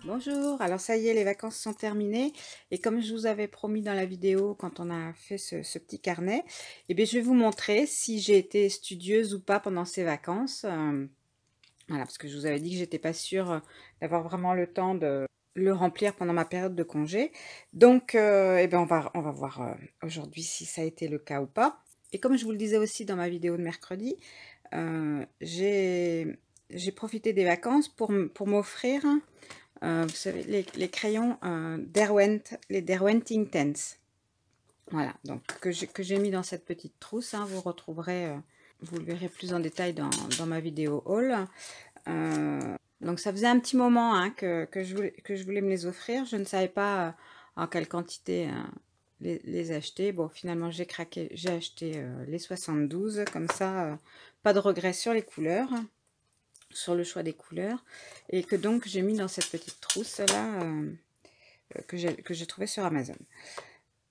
Bonjour, alors ça y est, les vacances sont terminées et comme je vous avais promis dans la vidéo quand on a fait ce petit carnet, eh bien, je vais vous montrer si j'ai été studieuse ou pas pendant ces vacances. Voilà, parce que je vous avais dit que j'étais pas sûre d'avoir vraiment le temps de le remplir pendant ma période de congé. Donc, eh bien, on va voir aujourd'hui si ça a été le cas ou pas. Et comme je vous le disais aussi dans ma vidéo de mercredi, j'ai profité des vacances pour m'offrir vous savez, les crayons Derwent, les Derwent Inktense. Voilà, donc que j'ai mis dans cette petite trousse. Hein, vous retrouverez, vous le verrez plus en détail dans ma vidéo haul. Donc ça faisait un petit moment hein, que je voulais me les offrir. Je ne savais pas en quelle quantité les acheter. Bon, finalement, j'ai craqué, j'ai acheté les 72. Comme ça, pas de regret sur les couleurs, sur le choix des couleurs, et que donc j'ai mis dans cette petite trousse là que j'ai trouvé sur Amazon.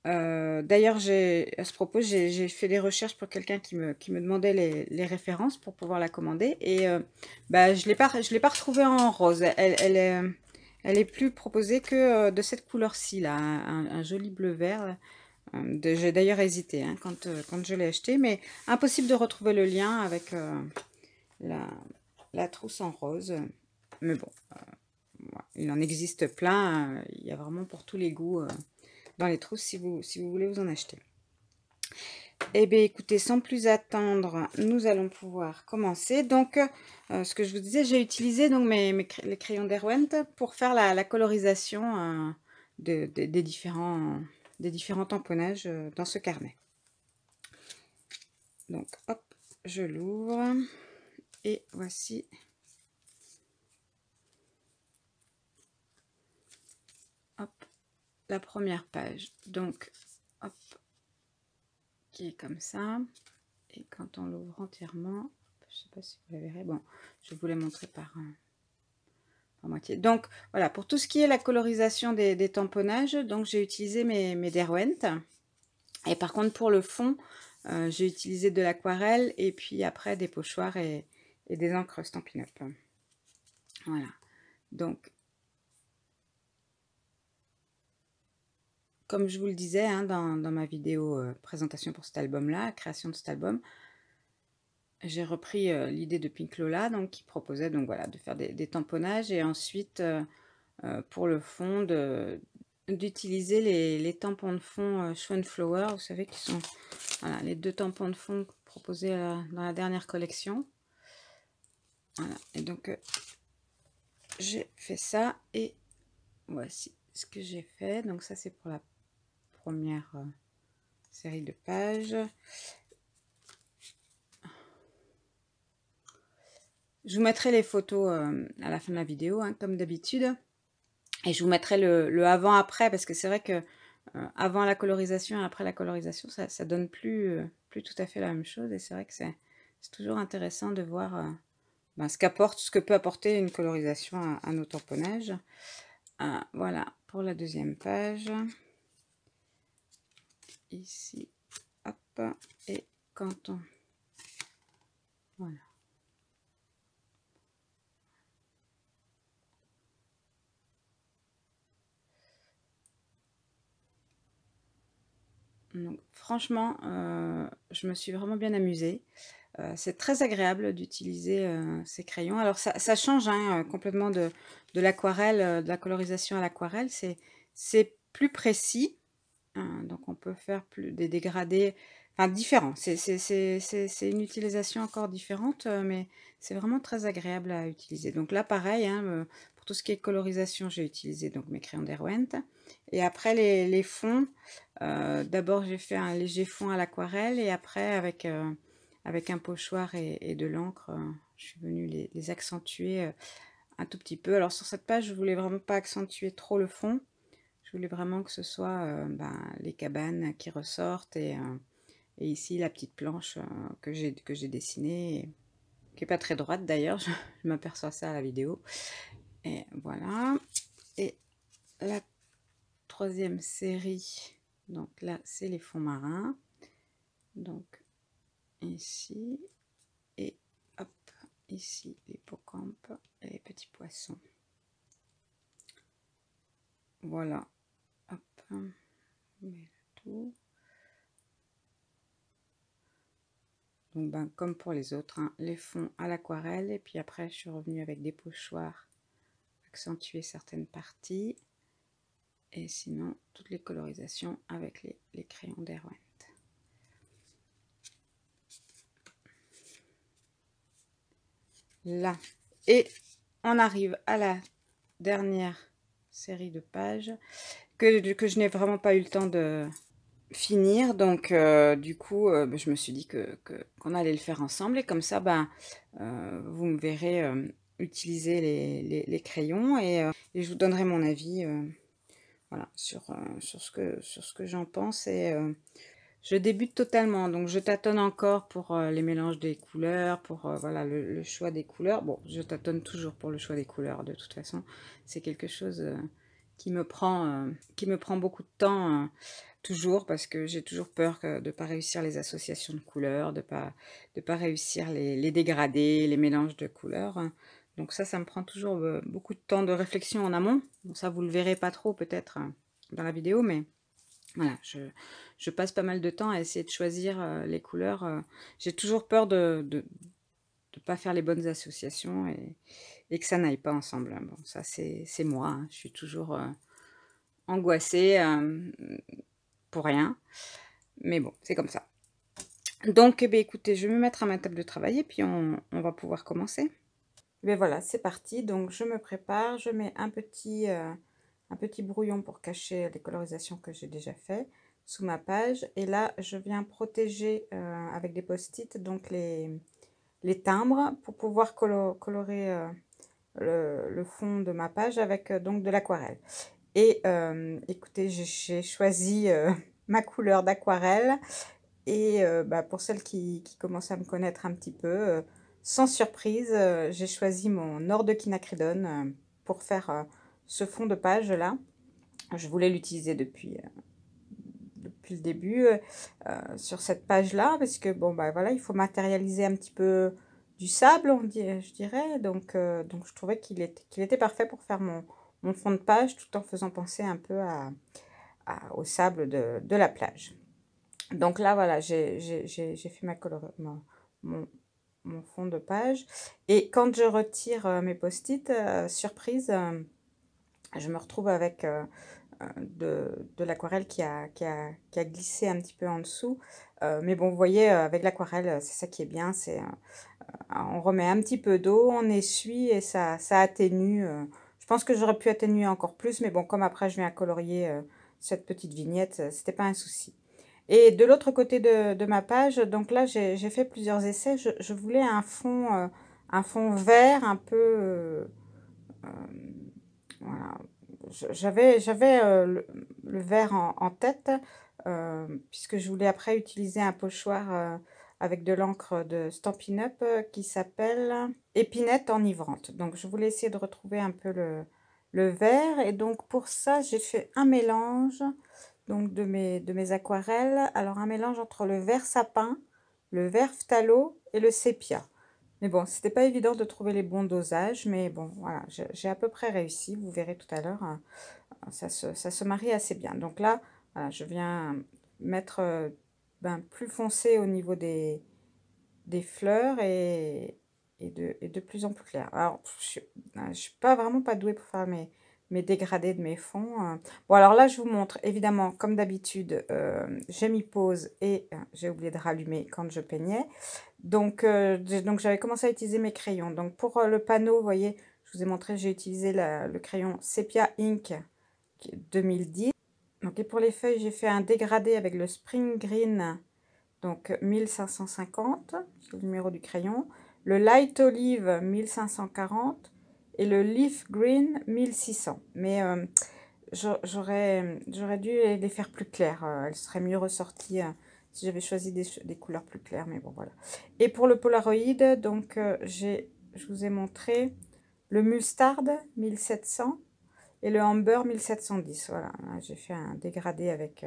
D'ailleurs, à ce propos, j'ai fait des recherches pour quelqu'un qui me demandait les références pour pouvoir la commander, et bah, je l'ai pas retrouvée en rose. Elle est plus proposée que de cette couleur-ci là, un joli bleu vert. J'ai d'ailleurs hésité hein, quand je l'ai acheté, mais impossible de retrouver le lien avec la trousse en rose. Mais bon, voilà. Il en existe plein. Il y a vraiment pour tous les goûts dans les trousses si vous voulez vous en acheter. Eh bien, écoutez, sans plus attendre, nous allons pouvoir commencer. Donc, ce que je vous disais, j'ai utilisé donc les crayons Derwent pour faire la colorisation des différents tamponnages dans ce carnet. Donc, hop, je l'ouvre. Et voici hop, la première page. Donc, hop, qui est comme ça. Et quand on l'ouvre entièrement, je ne sais pas si vous la verrez, bon, je vais vous les montrer par moitié. Donc, voilà, pour tout ce qui est la colorisation des tamponnages, donc j'ai utilisé mes Derwent. Et par contre, pour le fond, j'ai utilisé de l'aquarelle et puis après des pochoirs et des encres Stampin' Up. Voilà. Donc, comme je vous le disais hein, dans ma vidéo présentation pour cet album-là, création de cet album, j'ai repris l'idée de Pink Lola, donc, qui proposait donc, voilà, de faire des tamponnages et ensuite, pour le fond, d'utiliser les tampons de fond Schönflower, vous savez, qui sont voilà, les deux tampons de fond proposés dans la dernière collection. Voilà, et donc j'ai fait ça et voici ce que j'ai fait. Donc ça, c'est pour la première série de pages. Je vous mettrai les photos à la fin de la vidéo, hein, comme d'habitude. Et je vous mettrai le avant-après, parce que c'est vrai que avant la colorisation et après la colorisation, ça donne plus tout à fait la même chose. Et c'est vrai que c'est toujours intéressant de voir ben, ce que peut apporter une colorisation à nos tamponnages. Voilà, pour la deuxième page. Ici, hop, et quand on... Voilà. Donc, franchement, je me suis vraiment bien amusée. C'est très agréable d'utiliser ces crayons. Alors, ça change hein, complètement de l'aquarelle, de la colorisation à l'aquarelle. C'est plus précis. Hein, donc, on peut faire des dégradés enfin, différents. C'est une utilisation encore différente, mais c'est vraiment très agréable à utiliser. Donc là, pareil, hein, pour tout ce qui est colorisation, j'ai utilisé donc mes crayons Derwent. Et après, les fonds, d'abord, j'ai fait un léger fond à l'aquarelle et après, avec un pochoir et de l'encre, je suis venue les accentuer un tout petit peu. Alors sur cette page, je voulais vraiment pas accentuer trop le fond. Je voulais vraiment que ce soit ben, les cabanes qui ressortent et ici la petite planche que j'ai dessinée, qui n'est pas très droite d'ailleurs, je m'aperçois ça à la vidéo. Et voilà. Et la troisième série, donc là c'est les fonds marins. Donc ici, et hop, ici les hippocampes et les petits poissons. Voilà. Hop. On met tout. Donc, ben, comme pour les autres, hein, les fonds à l'aquarelle. Et puis après, je suis revenue avec des pochoirs, accentuer certaines parties. Et sinon, toutes les colorisations avec les crayons Derwent. Là. Et on arrive à la dernière série de pages que je n'ai vraiment pas eu le temps de finir. Donc, du coup, je me suis dit qu'on allait le faire ensemble. Et comme ça, ben, vous me verrez utiliser les crayons et je vous donnerai mon avis voilà, sur ce que j'en pense. Et je débute totalement, donc je tâtonne encore pour les mélanges des couleurs, pour voilà, le choix des couleurs. Bon, je tâtonne toujours pour le choix des couleurs, de toute façon. C'est quelque chose qui me prend beaucoup de temps, toujours, parce que j'ai toujours peur de ne pas réussir les associations de couleurs, de pas réussir les dégradés, les mélanges de couleurs. Donc ça me prend toujours beaucoup de temps de réflexion en amont. Bon, ça, vous le verrez pas trop peut-être dans la vidéo, mais... Voilà, je passe pas mal de temps à essayer de choisir les couleurs. J'ai toujours peur de pas faire les bonnes associations et que ça n'aille pas ensemble. Bon, ça, c'est moi, hein. Je suis toujours angoissée pour rien. Mais bon, c'est comme ça. Donc, eh bien, écoutez, je vais me mettre à ma table de travail et puis on va pouvoir commencer. Mais voilà, c'est parti. Donc, je me prépare. Je mets un petit brouillon pour cacher les colorisations que j'ai déjà fait sous ma page. Et là, je viens protéger avec des post-it donc les timbres pour pouvoir colorer le fond de ma page avec donc de l'aquarelle. Et écoutez, j'ai choisi ma couleur d'aquarelle. Et pour celles qui commencent à me connaître un petit peu, sans surprise, j'ai choisi mon or de quinacridone pour faire ce fond de page là. Je voulais l'utiliser depuis le début sur cette page là, parce que bon bah voilà, il faut matérialiser un petit peu du sable, je dirais. Donc je trouvais qu'il était parfait pour faire mon fond de page, tout en faisant penser un peu au sable de la plage. Donc là, voilà, j'ai fait mon fond de page. Et quand je retire mes post-it, surprise, je me retrouve avec de l'aquarelle qui a glissé un petit peu en dessous. Mais bon, vous voyez, avec l'aquarelle, c'est ça qui est bien. On remet un petit peu d'eau, on essuie et ça atténue. Je pense que j'aurais pu atténuer encore plus, mais bon, comme après je viens colorier cette petite vignette, c'était pas un souci. Et de l'autre côté de ma page, donc là, j'ai fait plusieurs essais. Je voulais un fond vert un peu... voilà. J'avais le vert en tête, puisque je voulais après utiliser un pochoir avec de l'encre de Stampin' Up qui s'appelle Épinette enivrante. Donc, je voulais essayer de retrouver un peu le vert. Et donc, pour ça, j'ai fait un mélange donc de mes aquarelles. Alors, un mélange entre le vert sapin, le vert phthalo et le sépia. Mais bon, c'était pas évident de trouver les bons dosages, mais bon, voilà, j'ai à peu près réussi. Vous verrez tout à l'heure, hein, ça se marie assez bien. Donc là, voilà, je viens mettre plus foncé au niveau des fleurs et de plus en plus clair. Alors, je suis pas vraiment pas douée pour faire mes dégradés de mes fonds. Bon, alors là, je vous montre, évidemment, comme d'habitude, j'ai mis pause et j'ai oublié de rallumer quand je peignais. Donc j'avais commencé à utiliser mes crayons. Donc, pour le panneau, vous voyez, je vous ai montré, j'ai utilisé le crayon Sepia Ink 2010. Donc, et pour les feuilles, j'ai fait un dégradé avec le Spring Green, donc 1550, c'est le numéro du crayon. Le Light Olive 1540 et le Leaf Green 1600. Mais j'aurais dû les faire plus clairs. Elles seraient mieux ressorties si j'avais choisi des couleurs plus claires. Mais bon, voilà. Et pour le Polaroid, donc je vous ai montré le Mustard 1700 et le Amber 1710. Voilà, j'ai fait un dégradé avec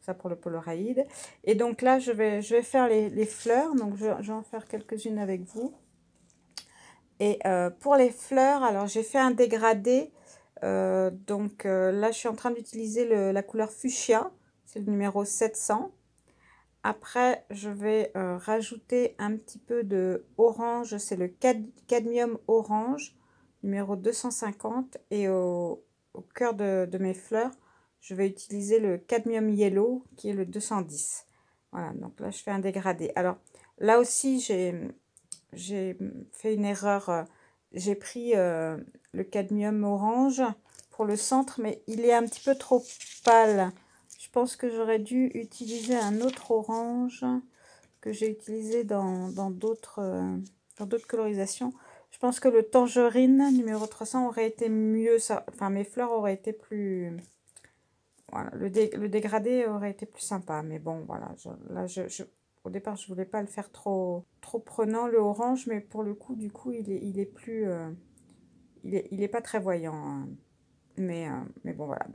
ça pour le Polaroid. Et donc là, je vais faire les fleurs. Donc je vais en faire quelques-unes avec vous. Et pour les fleurs, alors j'ai fait un dégradé Là, je suis en train d'utiliser la couleur fuchsia, c'est le numéro 700. Après, je vais rajouter un petit peu de orange, c'est le cadmium orange, numéro 250. Et au cœur de mes fleurs, je vais utiliser le cadmium yellow, qui est le 210. Voilà, donc là, je fais un dégradé. Alors, là aussi, j'ai fait une erreur. J'ai pris le cadmium orange pour le centre, mais il est un petit peu trop pâle. Je pense que j'aurais dû utiliser un autre orange que j'ai utilisé dans d'autres colorisations. Je pense que le tangerine numéro 300 aurait été mieux. Enfin, mes fleurs auraient été plus... Voilà, le dégradé aurait été plus sympa. Mais bon, voilà. Au départ, je voulais pas le faire trop prenant, le orange. Mais pour le coup, du coup, il est plus... il est pas très voyant, hein. Mais bon, voilà.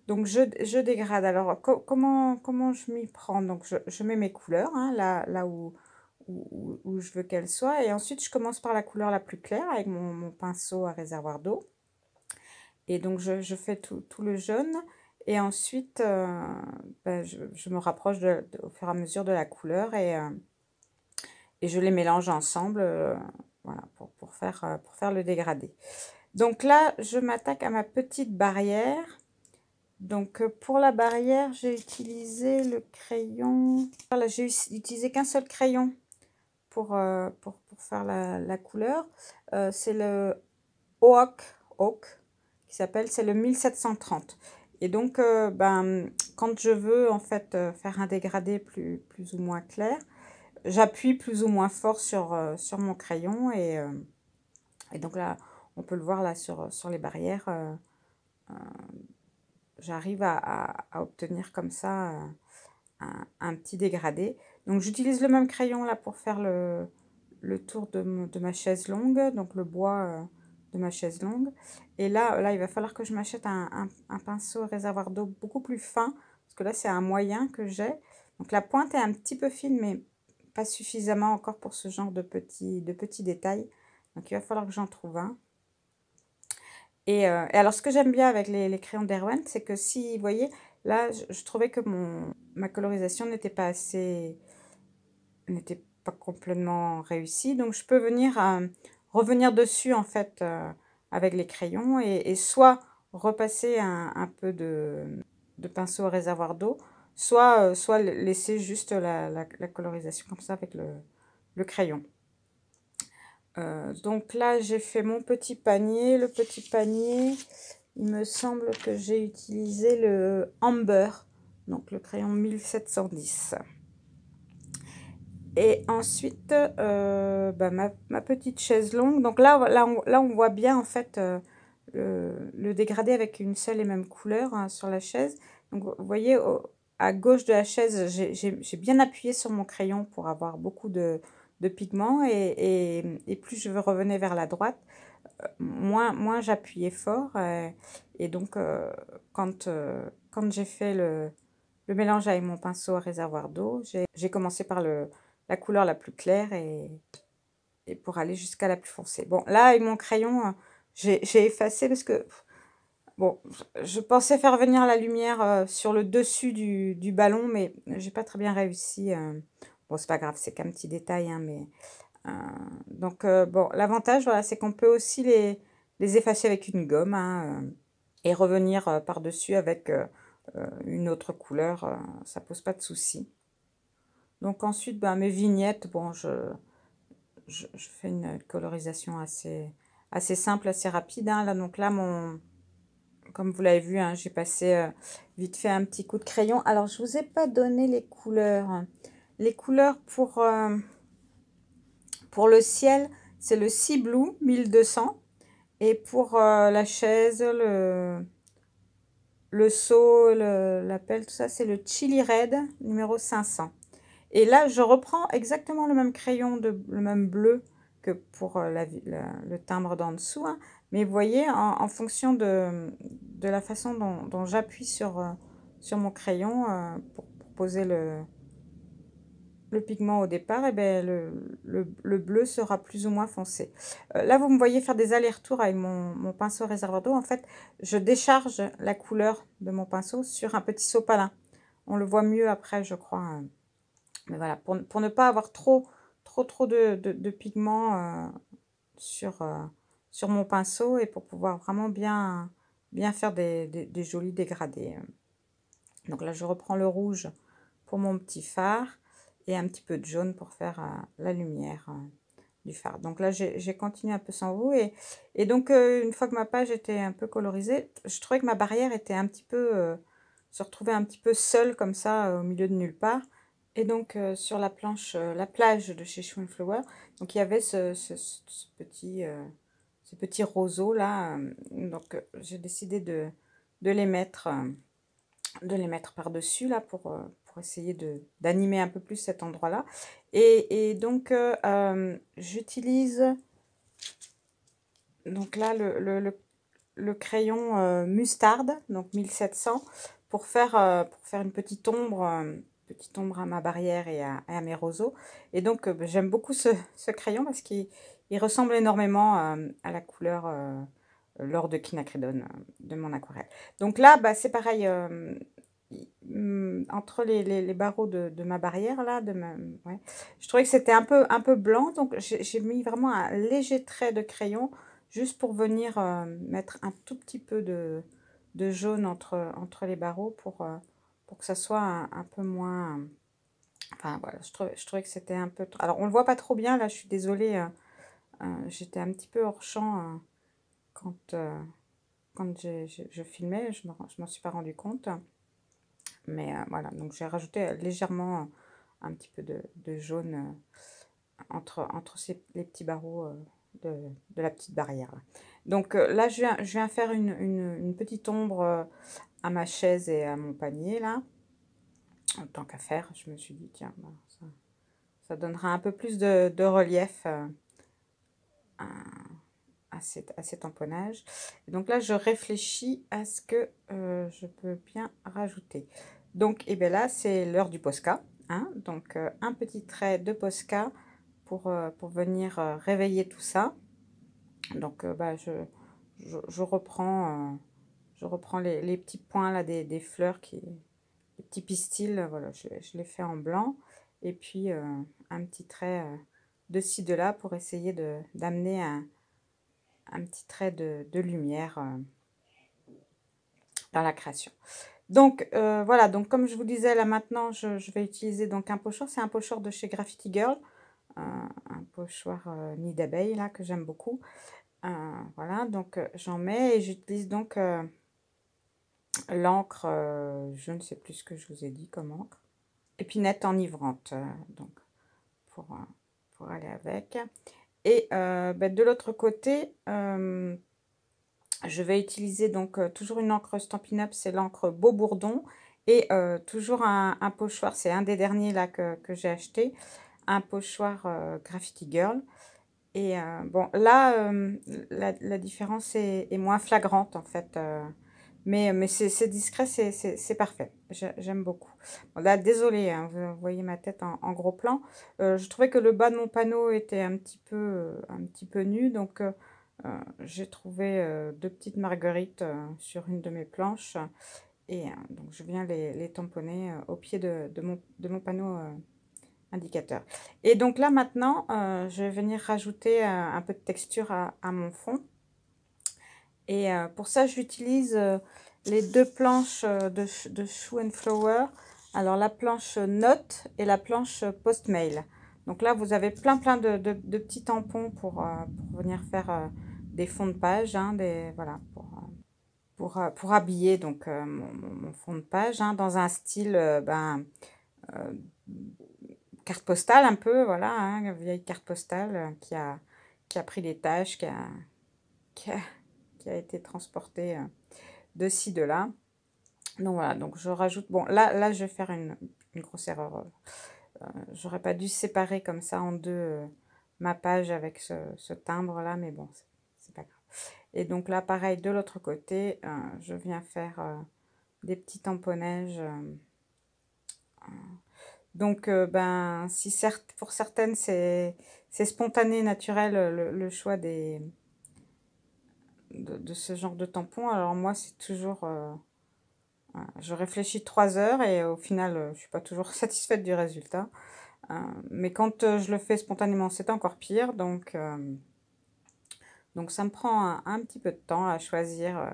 Donc je dégrade. Alors, comment je m'y prends? Donc, je mets mes couleurs, hein, là où je veux qu'elles soient. Et ensuite, je commence par la couleur la plus claire avec mon pinceau à réservoir d'eau. Et donc, je fais tout le jaune. Et ensuite, je me rapproche au fur et à mesure de la couleur et je les mélange ensemble, voilà, pour faire le dégradé. Donc là, je m'attaque à ma petite barrière. Donc pour la barrière, j'ai utilisé le crayon. Voilà, j'ai utilisé qu'un seul crayon pour faire la couleur. C'est le Oak qui s'appelle, c'est le 1730. Et donc, quand je veux en fait faire un dégradé plus ou moins clair, j'appuie plus ou moins fort sur mon crayon et donc là, on peut le voir là sur les barrières. J'arrive à obtenir comme ça un petit dégradé. Donc j'utilise le même crayon là pour faire le tour de ma chaise longue, donc le bois de ma chaise longue. Et là, il va falloir que je m'achète un pinceau réservoir d'eau beaucoup plus fin, parce que là, c'est un moyen que j'ai. Donc la pointe est un petit peu fine, mais pas suffisamment encore pour ce genre de petits détails. Donc il va falloir que j'en trouve un. Et alors, ce que j'aime bien avec les crayons d'Erwan, c'est que si, vous voyez, là, je trouvais que ma colorisation n'était pas complètement réussie. Donc, je peux venir revenir dessus, en fait, avec les crayons et soit repasser un peu de pinceau au réservoir d'eau, soit laisser juste la colorisation comme ça avec le crayon. Donc là, j'ai fait mon petit panier. Le petit panier, il me semble que j'ai utilisé le Amber, donc le crayon 1710. Et ensuite, ma petite chaise longue. Donc là, on voit bien en fait le dégradé avec une seule et même couleur, hein, sur la chaise. Donc vous voyez, à gauche de la chaise, j'ai bien appuyé sur mon crayon pour avoir beaucoup de pigments et plus je revenais vers la droite, moins j'appuyais fort. Et donc, quand j'ai fait le mélange avec mon pinceau à réservoir d'eau, j'ai commencé par la couleur la plus claire et pour aller jusqu'à la plus foncée. Bon, là, avec mon crayon, j'ai effacé parce que, bon, je pensais faire venir la lumière sur le dessus du ballon, mais j'ai pas très bien réussi. Bon, c'est pas grave, c'est qu'un petit détail, hein, mais... bon, l'avantage, voilà, c'est qu'on peut aussi les effacer avec une gomme, hein, et revenir par-dessus avec une autre couleur. Ça pose pas de souci. Donc ensuite, mes vignettes, bon, je fais une colorisation assez simple, assez rapide, hein. Là, donc là, comme vous l'avez vu, hein, j'ai passé vite fait un petit coup de crayon. Alors, je vous ai pas donné les couleurs. Les couleurs pour le ciel, c'est le Sea Blue 1200. Et pour la chaise, le seau, la pelle, tout ça, c'est le Chili Red numéro 500. Et là, je reprends exactement le même crayon, le même bleu que pour le timbre d'en dessous, hein. Mais vous voyez, en fonction de la façon dont j'appuie sur mon crayon pour poser le pigment au départ, et ben le bleu sera plus ou moins foncé. Là, vous me voyez faire des allers-retours avec mon pinceau réservoir d'eau. En fait, je décharge la couleur de mon pinceau sur un petit sopalin. On le voit mieux après, je crois. Mais voilà, pour ne pas avoir trop de pigment sur mon pinceau et pour pouvoir vraiment bien faire des jolis dégradés. Donc là, je reprends le rouge pour mon petit phare et un petit peu de jaune pour faire la lumière du phare. Donc là, j'ai continué un peu sans vous. Et donc, une fois que ma page était un peu colorisée, je trouvais que ma barrière était un petit peu... se retrouvait un petit peu seule comme ça au milieu de nulle part. Et donc, sur la planche, la plage de chez Shoe Flower, donc il y avait ce petit roseau là. Donc, j'ai décidé de les mettre... par-dessus là pour essayer d'animer un peu plus cet endroit-là. Et donc, j'utilise donc là le crayon moutarde, donc 1700, pour faire une petite ombre à ma barrière et à mes roseaux. Et donc, j'aime beaucoup ce crayon parce qu'il ressemble énormément à la couleur L'or de quinacridone de mon aquarelle. Donc là, bah, c'est pareil, entre les barreaux de ma barrière, là, ouais, je trouvais que c'était un peu blanc, donc j'ai mis vraiment un léger trait de crayon, juste pour venir mettre un tout petit peu de jaune entre les barreaux, pour que ça soit un peu moins... Enfin, voilà, je trouvais que c'était un peu... Alors, on ne le voit pas trop bien, là, je suis désolée, j'étais un petit peu hors champ quand je filmais, je m'en suis pas rendu compte. Mais voilà, donc j'ai rajouté légèrement un petit peu de jaune entre les petits barreaux de la petite barrière. Donc là, je viens faire une petite ombre à ma chaise et à mon panier, là. En tant qu'à faire, je me suis dit, tiens, bah, ça donnera un peu plus de relief à cet emponnage. Et donc là, je réfléchis à ce que je peux bien rajouter. Donc, et bien là, c'est l'heure du Posca. Hein, donc, un petit trait de Posca pour venir réveiller tout ça. Donc, bah, je reprends les petits points là, des fleurs, les petits pistils. Voilà, je les fais en blanc. Et puis, un petit trait de ci, de là pour essayer d'amener un petit trait de lumière dans la création. Donc voilà, donc comme je vous disais, là maintenant je vais utiliser donc un pochoir, c'est un pochoir de chez Graffiti Girl, un pochoir nid d'abeille là que j'aime beaucoup. Voilà, donc j'en mets et j'utilise donc l'encre, je ne sais plus ce que je vous ai dit comme encre, épinette enivrante, donc pour aller avec. Et ben, de l'autre côté, je vais utiliser donc toujours une encre Stampin' Up, c'est l'encre Beau Bourdon. Et toujours un pochoir, c'est un des derniers là que j'ai acheté, un pochoir Graffiti Girl. Et bon, là, la différence est moins flagrante en fait. Mais c'est discret, c'est parfait. J'aime beaucoup. Bon, là, désolée, hein, vous voyez ma tête en gros plan. Je trouvais que le bas de mon panneau était un petit peu nu. Donc, j'ai trouvé deux petites marguerites sur une de mes planches. Et donc, je viens les tamponner au pied de mon panneau indicateur. Et donc là, maintenant, je vais venir rajouter un peu de texture à mon fond. Et pour ça, j'utilise les deux planches de Shoe Flower. Alors, la planche Note et la planche Post-Mail. Donc là, vous avez plein de petits tampons pour venir faire des fonds de page, hein, voilà, pour habiller donc mon fond de page, hein, dans un style carte postale un peu, voilà, hein, une vieille carte postale qui a pris des tâches, qui a été transportée de ci, de là. Donc voilà, donc je rajoute, bon là je vais faire une grosse erreur. J'aurais pas dû séparer comme ça en deux ma page avec ce timbre là, mais bon, c'est pas grave. Et donc là pareil de l'autre côté, je viens faire des petits tamponnages Donc, ben, si certes, pour certaines, c'est spontané, naturel, le choix de ce genre de tampon. Alors moi, c'est toujours... voilà, je réfléchis 3 heures et au final, je suis pas toujours satisfaite du résultat. Mais quand je le fais spontanément, c'est encore pire. Donc ça me prend un petit peu de temps à choisir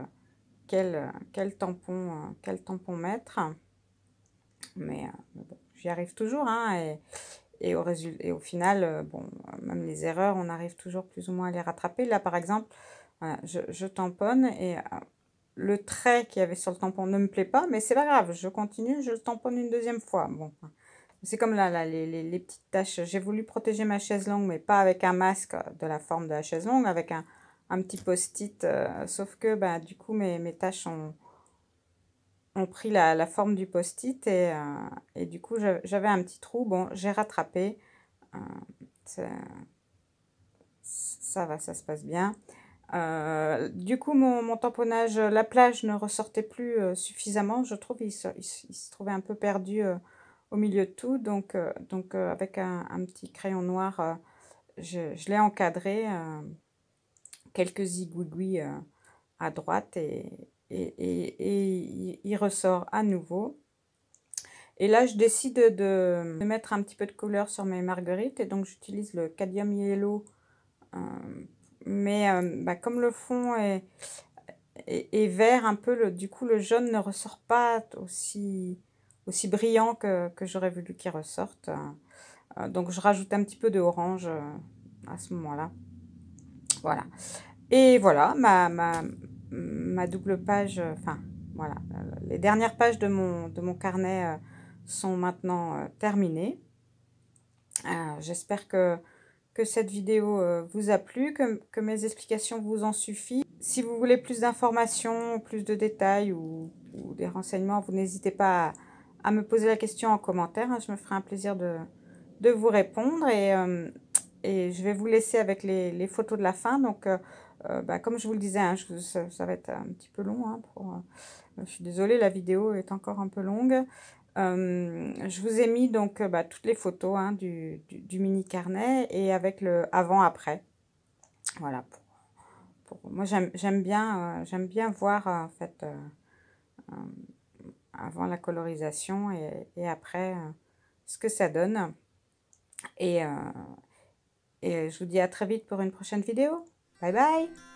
quel tampon mettre. Mais bon, j'y arrive toujours, hein, et au final, bon, même les erreurs, on arrive toujours plus ou moins à les rattraper. Là, par exemple, voilà, je tamponne et le trait qu'il y avait sur le tampon ne me plaît pas, mais c'est pas grave, je continue, je le tamponne une deuxième fois. Bon, c'est comme là, les petites taches. J'ai voulu protéger ma chaise longue, mais pas avec un masque de la forme de la chaise longue, avec un petit post-it. Sauf que, bah, du coup, mes taches ont pris la forme du post-it et du coup, j'avais un petit trou. Bon, j'ai rattrapé. Euh, ça va, ça se passe bien. Du coup, mon tamponnage, la plage ne ressortait plus suffisamment. Je trouve il se trouvait un peu perdu au milieu de tout. Donc avec un petit crayon noir, je l'ai encadré. Quelques zigouigouis à droite et il ressort à nouveau. Et là, je décide de mettre un petit peu de couleur sur mes marguerites. Et donc, j'utilise le Cadmium Yellow. Mais bah, comme le fond est vert un peu, du coup, le jaune ne ressort pas aussi brillant que j'aurais voulu qu'il ressorte. Donc, je rajoute un petit peu de orange à ce moment-là. Voilà. Et voilà, ma double page, enfin, voilà, les dernières pages de mon carnet sont maintenant terminées. J'espère que cette vidéo vous a plu, que mes explications vous en suffisent. Si vous voulez plus d'informations, plus de détails ou des renseignements, vous n'hésitez pas à me poser la question en commentaire, hein, je me ferai un plaisir de vous répondre et je vais vous laisser avec les photos de la fin. Donc, bah, comme je vous le disais, hein, ça va être un petit peu long. Hein, je suis désolée, la vidéo est encore un peu longue. Je vous ai mis donc bah, toutes les photos hein, du mini carnet et avec le avant-après. Voilà. Moi, j'aime bien voir en fait avant la colorisation et après ce que ça donne. Et je vous dis à très vite pour une prochaine vidéo. Bye bye!